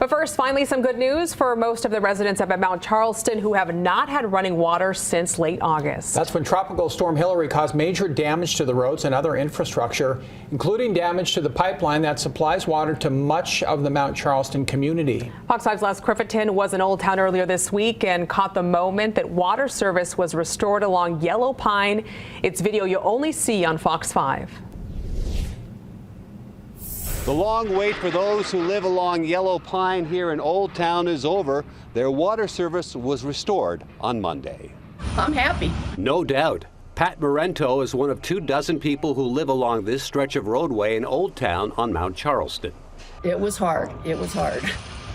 But first, finally, some good news for most of the residents up at Mount Charleston who have not had running water since late August. That's when Tropical Storm Hilary caused major damage to the roads and other infrastructure, including damage to the pipeline that supplies water to much of the Mount Charleston community. Fox 5's Les Criffeton was in Old Town earlier this week and caught the moment that water service was restored along Yellow Pine. It's video you'll only see on Fox 5. The long wait for those who live along Yellow Pine here in Old Town is over. Their water service was restored on Monday. I'm happy. No doubt. Pat Morento is one of 24 people who live along this stretch of roadway in Old Town on Mount Charleston. It was hard. It was hard.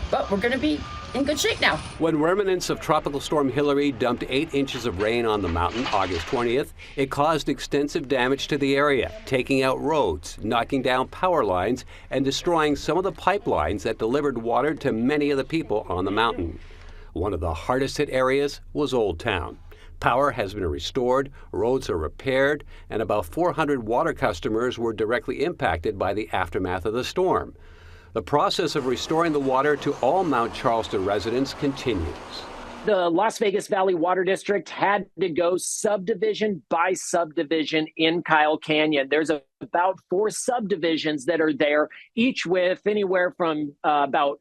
But we're going to be in good shape now. When remnants of Tropical Storm Hilary dumped 8 inches of rain on the mountain August 20th, it caused extensive damage to the area, taking out roads, knocking down power lines, and destroying some of the pipelines that delivered water to many of the people on the mountain. One of the hardest hit areas was Old Town. Power has been restored, roads are repaired, and about 400 water customers were directly impacted by the aftermath of the storm. The process of restoring the water to all Mount Charleston residents continues. The Las Vegas Valley Water District had to go subdivision by subdivision in Kyle Canyon. There's about 4 subdivisions that are there, each with anywhere from about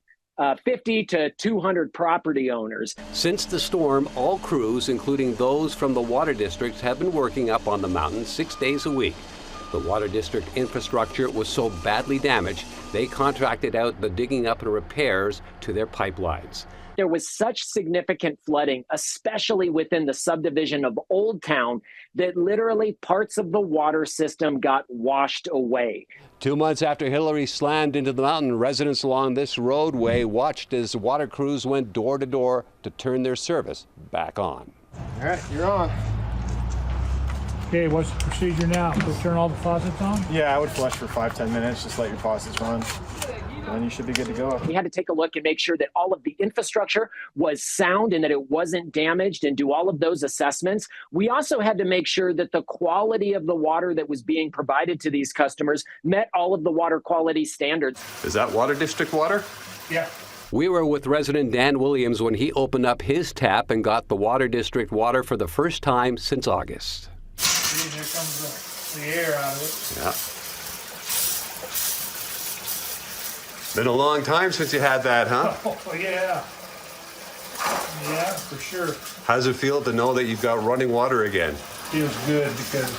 50 to 200 property owners. Since the storm, all crews, including those from the water districts, have been working up on the mountain 6 days a week. The water district infrastructure was so badly damaged, they contracted out the digging up and repairs to their pipelines. There was such significant flooding, especially within the subdivision of Old Town, that literally parts of the water system got washed away. 2 months after Hilary slammed into the mountain, residents along this roadway watched as water crews went door to door to turn their service back on. All right, you're on. Okay, what's the procedure now? We'll turn all the faucets on? Yeah, I would flush for 5-10 minutes. Just let your faucets run, and you should be good to go. We had to take a look and make sure that all of the infrastructure was sound and that it wasn't damaged and do all of those assessments. We also had to make sure that the quality of the water that was being provided to these customers met all of the water quality standards. Is that water district water? Yeah. We were with resident Dan Williams when he opened up his tap and got the water district water for the first time since August. See, there comes the air out of it. Yeah. Been a long time since you had that, huh? Oh, yeah. Yeah, for sure. How does it feel to know that you've got running water again? Feels good because,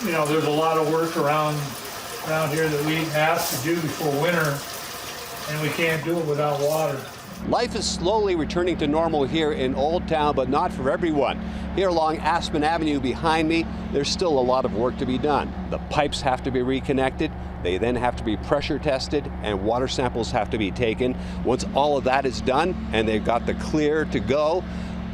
you know, there's a lot of work around here that we have to do before winter, and we can't do it without water. Life is slowly returning to normal here in Old Town, but not for everyone. Here along Aspen Avenue behind me, there's still a lot of work to be done. The pipes have to be reconnected, they then have to be pressure tested, and water samples have to be taken. Once all of that is done and they've got the clear to go,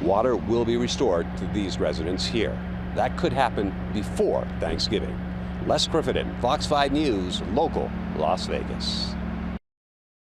water will be restored to these residents here. That could happen before Thanksgiving. Les Criffeton, Fox 5 News, local, Las Vegas.